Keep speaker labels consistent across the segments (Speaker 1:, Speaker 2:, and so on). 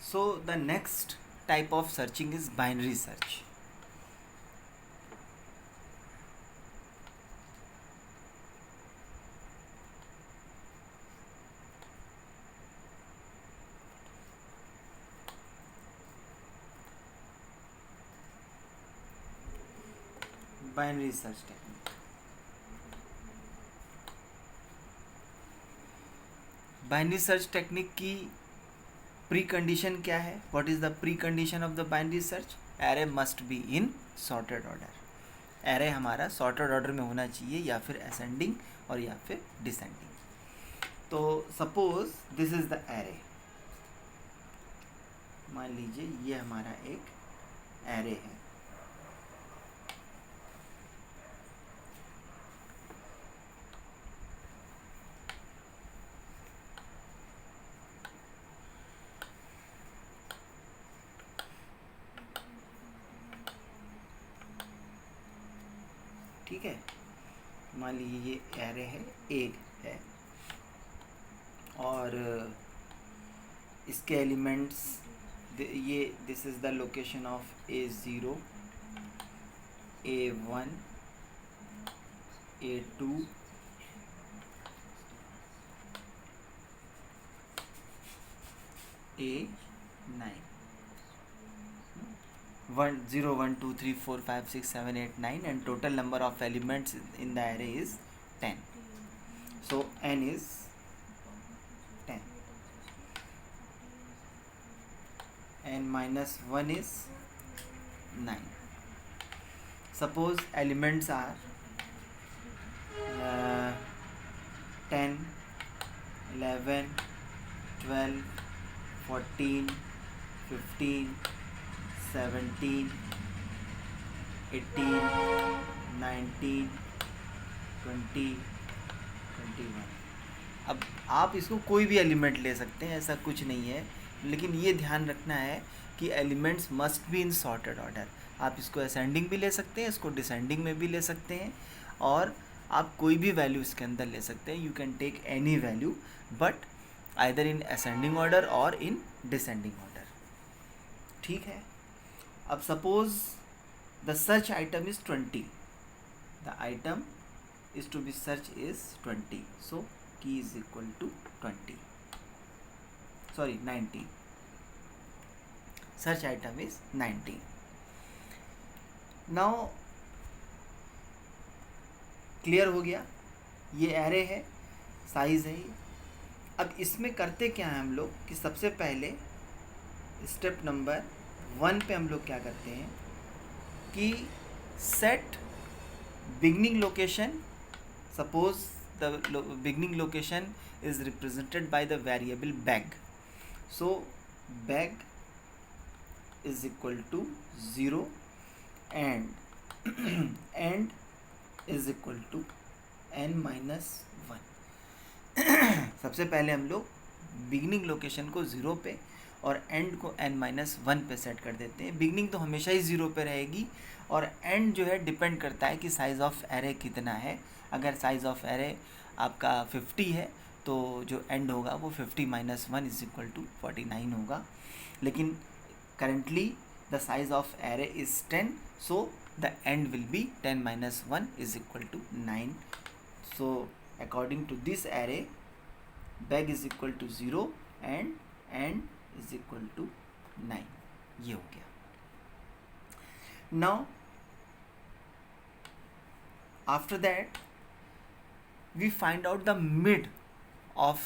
Speaker 1: So the next type of searching is binary search. Binary search technique. Binary search technique की pre condition क्या है? What is the pre condition of the binary search? Array must be in sorted order. Array हमारा sorted order में होना चाहिए, या फिर ascending और या फिर डिसेंडिंग। तो suppose this is the array, मान लीजिए ये हमारा एक एरे है। ठीक है, मान लीजिए ये एरे है, एक है, और इसके एलिमेंट्स ये this is the location of A0, A1, A2, A9, 0 1 2 3 4 5 6 7 8 9, and total number of elements in the array is 10. So n is 10. n minus 1 is 9. Suppose elements are 10, 11, 12, 14, 15, 17, 18, 19, 20, 21। अब आप इसको कोई भी एलिमेंट ले सकते हैं, ऐसा कुछ नहीं है, लेकिन ये ध्यान रखना है कि elements must be in sorted order. आप इसको असेंडिंग भी ले सकते हैं, इसको डिसेंडिंग में भी ले सकते हैं, और आप कोई भी वैल्यू इसके अंदर ले सकते हैं। You can take any value, but either in ascending order और इन डिसेंडिंग ऑर्डर। ठीक है, अब suppose the search item is 20, the item is to be search is 20, so key is equal to 90, search item is 90. now clear हो गया, ये array है, size है ये। अब इसमें करते क्या है हम लोग कि सबसे पहले स्टेप नंबर 1 पे हम लोग क्या करते हैं कि set beginning location. Suppose the beginning location is represented by the variable bag, so bag is equal to 0 and end is equal to n minus 1। सबसे पहले हम लोग बिगनिंग लोकेशन को 0 पे और एंड को n माइनस 1 पे सेट कर देते हैं। बिगनिंग तो हमेशा ही 0 पे रहेगी, और एंड जो है डिपेंड करता है कि साइज़ ऑफ एरे कितना है। अगर साइज़ ऑफ एरे आपका 50 है तो जो एंड होगा वो 50 माइनस 1 इज इक्वल टू 49 होगा। लेकिन currently the size of array is 10, so the end will be 10 minus 1 is equal to 9। So according to this array beg is equal to 0 and end is equal to 9। ये हो गया। Now after that we find out the mid of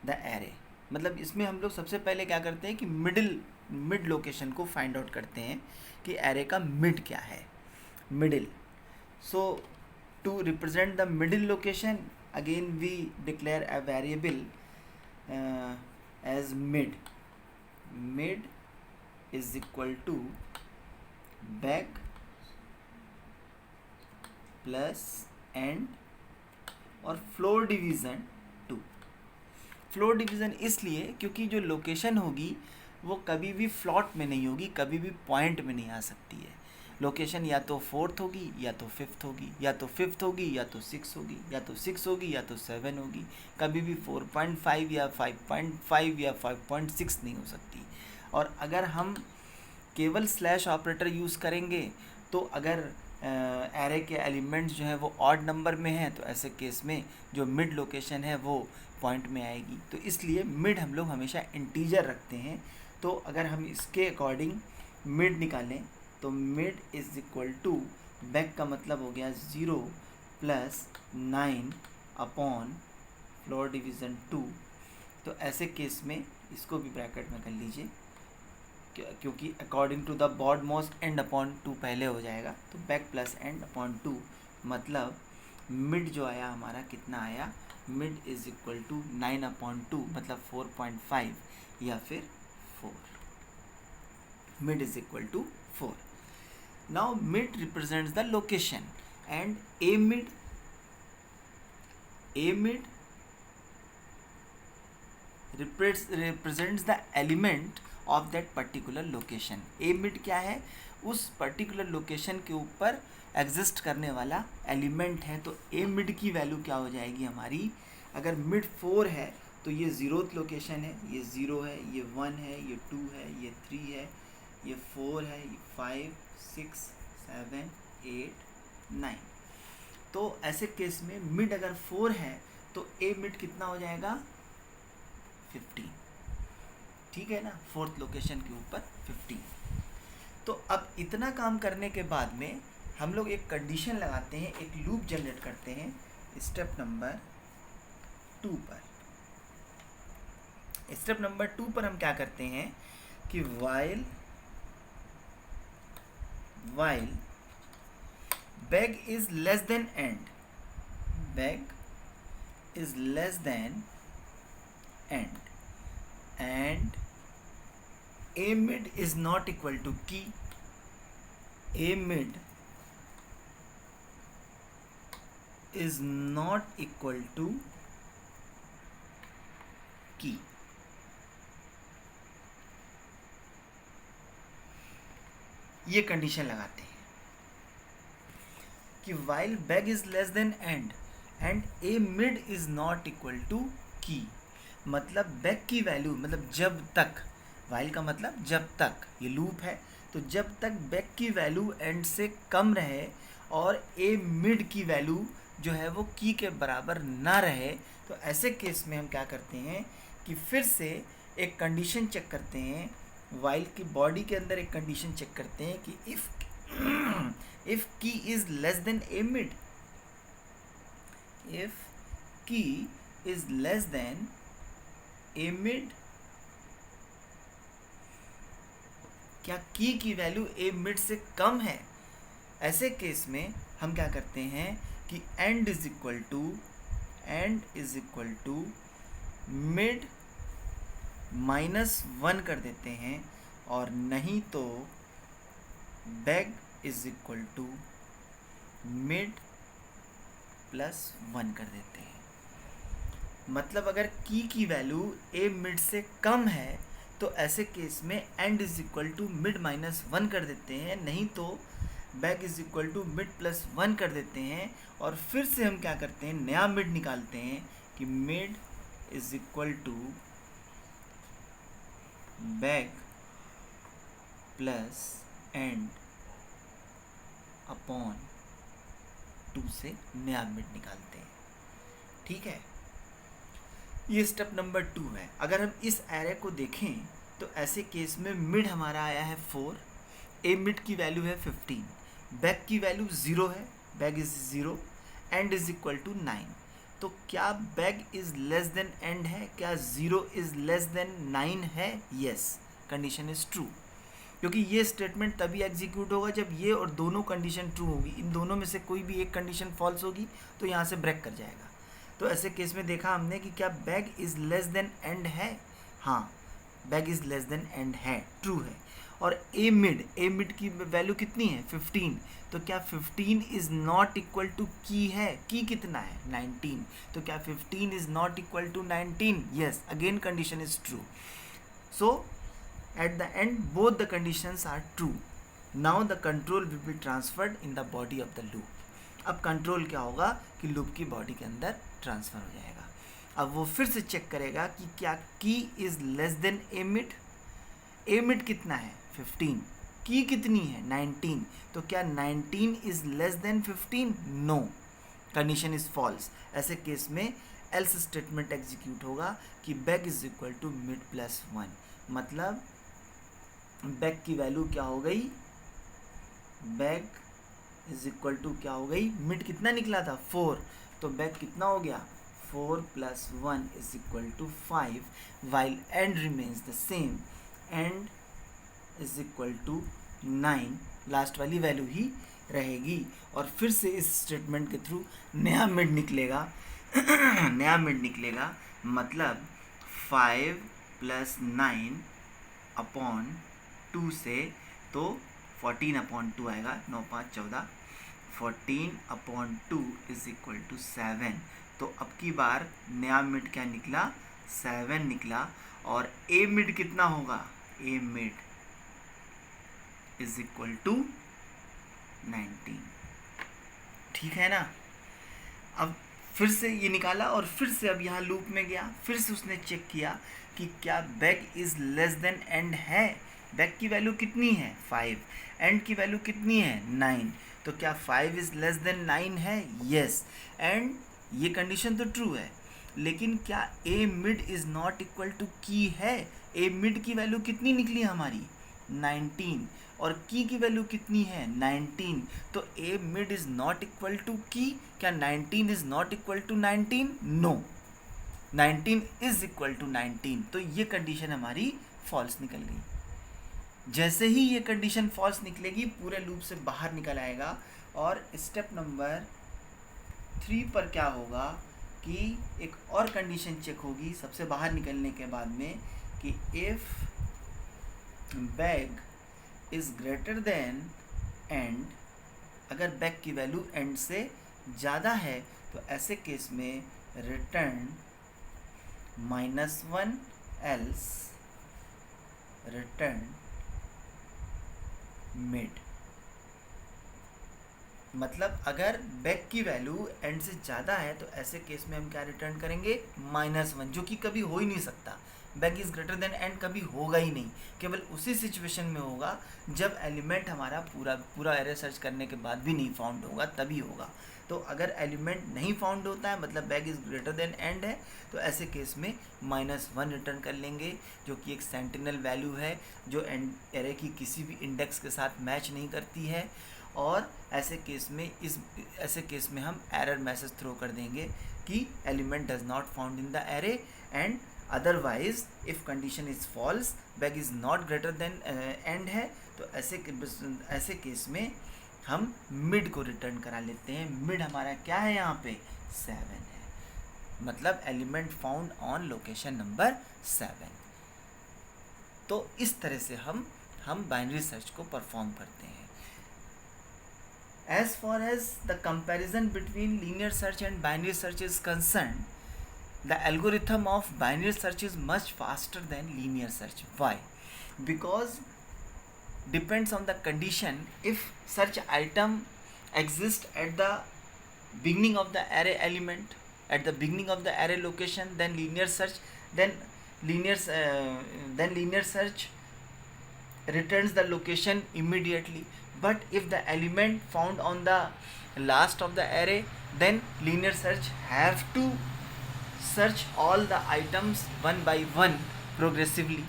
Speaker 1: the array. मतलब इसमें हम लोग सबसे पहले क्या करते हैं कि मिड लोकेशन को फाइंड आउट करते हैं कि एरे का मिड क्या है, middle. So to represent the middle location again we declare a variable as mid. Mid is equal to beg plus end और फ्लोर डिवीज़न 2। फ्लोर डिवीज़न इसलिए क्योंकि जो लोकेशन होगी वो कभी भी फ्लॉट में नहीं होगी, कभी भी पॉइंट में नहीं आ सकती है। लोकेशन या तो 4th होगी या तो 5th होगी, या तो 5th होगी या तो 6 होगी, या तो 6 होगी या तो 7 होगी। कभी भी 4.5 या 5.5 या 5.6 नहीं हो सकती। और अगर हम केवल स्लैश ऑपरेटर यूज़ करेंगे तो अगर एरे के एलिमेंट्स जो हैं वो ऑड नंबर में हैं तो ऐसे केस में जो मिड लोकेशन है वो पॉइंट में आएगी। तो इसलिए मिड हम लोग हमेशा इंटीजर रखते हैं। तो अगर हम इसके अकॉर्डिंग मिड निकालें तो mid is equal to, beg का मतलब हो गया 0 प्लस 9 अपॉन फ्लोर डिवीज़न 2। तो ऐसे केस में इसको भी ब्रैकेट में कर लीजिए क्योंकि according to the both most end upon 2 पहले हो जाएगा। तो बैक प्लस एंड अपॉन 2 मतलब मिड जो आया हमारा कितना आया, mid is equal to 9 upon 2 मतलब 4.5 या फिर 4। Mid is equal to 4। Now mid represents the location and a mid represents the element of that particular location। A mid क्या है, उस पर्टिकुलर लोकेशन के ऊपर एग्जिस्ट करने वाला एलिमेंट है। तो ए मिड की वैल्यू क्या हो जाएगी हमारी, अगर मिड 4 है तो ये 0th लोकेशन है, ये 0 है, ये 1 है, ये 2 है, ये 3 है, ये 4 है, ये 5 6 7 8 9। तो ऐसे केस में मिड अगर 4 है तो ए मिड कितना हो जाएगा 15। ठीक है ना, 4th लोकेशन के ऊपर 15। तो अब इतना काम करने के बाद में हम लोग एक कंडीशन लगाते हैं, एक लूप जनरेट करते हैं स्टेप नंबर 2 पर। स्टेप नंबर 2 पर हम क्या करते हैं कि while bag is less than end, bag is less than end and a mid is not equal to key, a mid is not equal to key। ये कंडीशन लगाते हैं कि while bag is less than end and a mid is not equal to key, मतलब back की value मतलब जब तक, while का मतलब जब तक, ये लूप है तो जब तक बैक की वैल्यू एंड से कम रहे और ए मिड की वैल्यू जो है वो की के बराबर ना रहे, तो ऐसे केस में हम क्या करते हैं कि फिर से एक कंडीशन चेक करते हैं, वाइल की बॉडी के अंदर एक कंडीशन चेक करते हैं कि if key is less than A mid, if key is less than A mid, क्या की वैल्यू ए मिड से कम है, ऐसे केस में हम क्या करते हैं कि end is equal to mid -1 कर देते हैं और नहीं तो beg is equal to mid +1 कर देते हैं। मतलब अगर की वैल्यू ए मिड से कम है तो ऐसे केस में end is equal to mid -1 कर देते हैं, नहीं तो beg is equal to mid +1 कर देते हैं और फिर से हम क्या करते हैं, नया मिड निकालते हैं कि mid is equal to beg plus end upon 2 से नया मिड निकालते हैं। ठीक है, ये स्टेप नंबर 2 है। अगर हम इस एरे को देखें तो ऐसे केस में मिड हमारा आया है 4, ए मिड की वैल्यू है 15, बैग की वैल्यू 0 है, beg is 0, end is equal to 9। तो क्या beg is less than end है, क्या 0 इज लेस देन 9 है? यस, कंडीशन इज ट्रू, क्योंकि ये स्टेटमेंट तभी एग्जीक्यूट होगा जब ये और दोनों कंडीशन ट्रू होगी। इन दोनों में से कोई भी एक कंडीशन फॉल्स होगी तो यहाँ से ब्रेक कर जाएगा। तो ऐसे केस में देखा हमने कि क्या beg is less than end है, हाँ bag is less than end है, ट्रू है। और ए मिड की वैल्यू कितनी है 15, तो क्या 15 is not equal to key है, की कितना है 19, तो क्या 15 is not equal to 19? Yes, again condition is true. So at the end both the conditions are true. Now the control will be transferred in the body of the loop. अब control क्या होगा कि loop की body के अंदर transfer हो जाएगा। अब वो फिर से चेक करेगा कि क्या की is less than A mid, A mid कितना है 15, की कितनी है 19, तो क्या 19 is less than 15? No, condition is false. ऐसे केस में एल्स स्टेटमेंट एग्जीक्यूट होगा कि beg is equal to mid plus 1, मतलब बैक की वैल्यू क्या हो गई, बैक इज इक्वल टू क्या हो गई, मिड कितना निकला था 4, तो बैक कितना हो गया 4 + 1 = 5, while end remains the same, end is equal to 9, last वाली वैल्यू ही रहेगी। और फिर से इस स्टेटमेंट के थ्रू नया मिड निकलेगा नया मिड निकलेगा, मतलब 5 + 9 अपॉन 2 से, तो 14/2 आएगा, 9 × 5 = 14, 14/2 = 7। तो अब की बार नया मिड क्या निकला 7 निकला, और ए मिड कितना होगा, ए मिड इज इक्वल टू 19, ठीक है ना। अब फिर से ये निकाला और फिर से अब यहाँ लूप में गया, फिर से उसने चेक किया कि क्या back is less than end है, बैक की वैल्यू कितनी है 5, एंड की वैल्यू कितनी है 9, तो क्या 5 इज लेस देन 9 है, यस, एंड ये कंडीशन तो ट्रू है, लेकिन क्या A mid is not equal to key है, ए मिड की वैल्यू कितनी निकली हमारी 19, और की वैल्यू कितनी है 19, तो A mid is not equal to key, क्या 19 is not equal to 19? No, 19 is equal to 19, तो ये कंडीशन हमारी फॉल्स निकल गई। जैसे ही ये कंडीशन फॉल्स निकलेगी पूरे लूप से बाहर निकल आएगा, और स्टेप नंबर 3 पर क्या होगा कि एक और कंडीशन चेक होगी सबसे बाहर निकलने के बाद में, कि if back is greater than and, अगर बैक की वैल्यू एंड से ज़्यादा है तो ऐसे केस में रिटर्न -1 एल्स रिटर्न मिड। मतलब अगर बैक की वैल्यू एंड से ज़्यादा है तो ऐसे केस में हम क्या रिटर्न करेंगे -1, जो कि कभी हो ही नहीं सकता, back is greater than and कभी होगा ही नहीं, केवल उसी सिचुएशन में होगा जब एलिमेंट हमारा पूरा एरे सर्च करने के बाद भी नहीं फाउंड होगा, तभी होगा। तो अगर एलिमेंट नहीं फाउंड होता है, मतलब back is greater than end है, तो ऐसे केस में -1 रिटर्न कर लेंगे, जो कि एक सेंटिनल वैल्यू है जो एरे की किसी भी इंडेक्स के साथ मैच नहीं करती है, और ऐसे केस में हम एरर मैसेज थ्रो कर देंगे कि element does not found in the array, and otherwise if condition is false, beg is not greater than end है, तो ऐसे केस में हम मिड को रिटर्न करा लेते हैं। मिड हमारा क्या है यहाँ पे 7 है, मतलब element found on location number 7। तो इस तरह से हम बाइनरी सर्च को परफॉर्म करते हैं। As far as the comparison between linear search and binary search is concerned, the algorithm of binary search is much faster than linear search. Why? Because depends on the condition. If search item exists at the beginning of the array element, at the beginning of the array location, then linear search returns the location immediately. But if the element found on the last of the array, then linear search have to search all the items one by one progressively.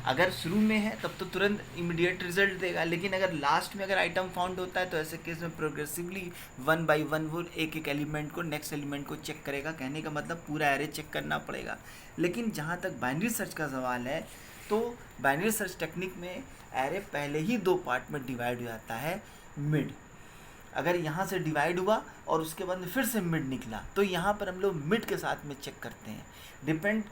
Speaker 1: अगर शुरू में है तब तो तुरंत immediate result देगा, लेकिन अगर लास्ट में अगर आइटम फाउंड होता है तो ऐसे केस में प्रोग्रेसिवली 1 by 1 वो एक एलिमेंट को नेक्स्ट एलिमेंट को चेक करेगा। कहने का मतलब पूरा एरे चेक करना पड़ेगा। लेकिन जहाँ तक बाइनरी सर्च का सवाल है, तो बाइनरी सर्च टेक्निक में एरे पहले ही 2 पार्ट में डिवाइड हो जाता है। मिड अगर यहाँ से डिवाइड हुआ और उसके बाद में फिर से मिड निकला, तो यहाँ पर हम लोग मिड के साथ में चेक करते हैं। डिपेंड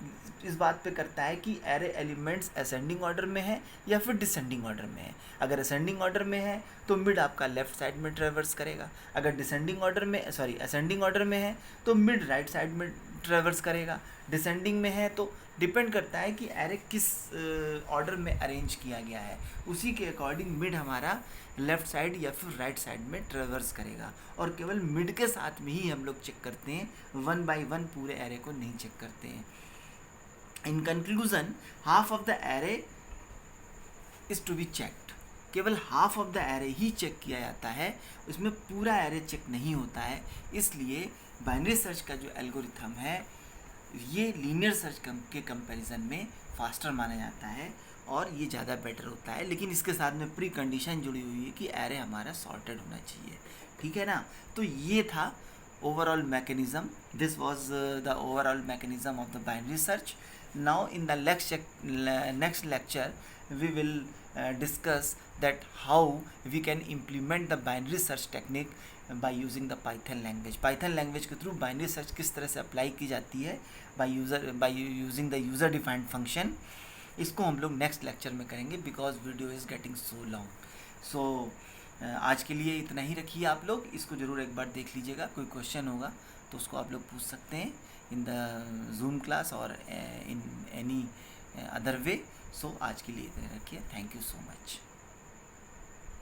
Speaker 1: इस बात पे करता है कि एरे एलिमेंट्स असेंडिंग ऑर्डर में है या फिर डिसेंडिंग ऑर्डर में है। अगर असेंडिंग ऑर्डर में है तो मिड आपका लेफ्ट साइड में ट्रेवर्स करेगा। अगर असेंडिंग ऑर्डर में है तो मिड राइट साइड में ट्रेवर्स करेगा। डिसेंडिंग में है तो डिपेंड करता है कि एरे किस ऑर्डर में अरेंज किया गया है, उसी के अकॉर्डिंग मिड हमारा लेफ़्ट साइड या फिर राइट साइड में ट्रेवर्स करेगा। और केवल मिड के साथ में ही हम लोग चेक करते हैं, 1 by 1 पूरे एरे को नहीं चेक करते हैं। In conclusion, half of the array is to be checked. केवल हाफ ऑफ द एरे ही चेक किया जाता है, उसमें पूरा एरे चेक नहीं होता है। इसलिए बाइनरी सर्च का जो एल्गोरिथम है ये लीनियर सर्च के कंपैरिजन में फास्टर माना जाता है और ये ज़्यादा बेटर होता है। लेकिन इसके साथ में प्री कंडीशन जुड़ी हुई है कि एरे हमारा सॉर्टेड होना चाहिए, ठीक है ना। तो ये था overall mechanism. This was the overall mechanism of the binary search. Now in the next lecture we will discuss that how we can implement the binary search technique by using the Python language. Python language के through binary search किस तरह से apply की जाती है by using the user defined function. इसको हम लोग नेक्स्ट लेक्चर में करेंगे because video is getting so long. So आज के लिए इतना ही रखिए आप लोग, इसको ज़रूर एक बार देख लीजिएगा। कोई क्वेश्चन होगा तो उसको आप लोग पूछ सकते हैं इन द जूम क्लास और इन एनी अदर वे। सो आज के लिए इतना रखिए। Thank you so much.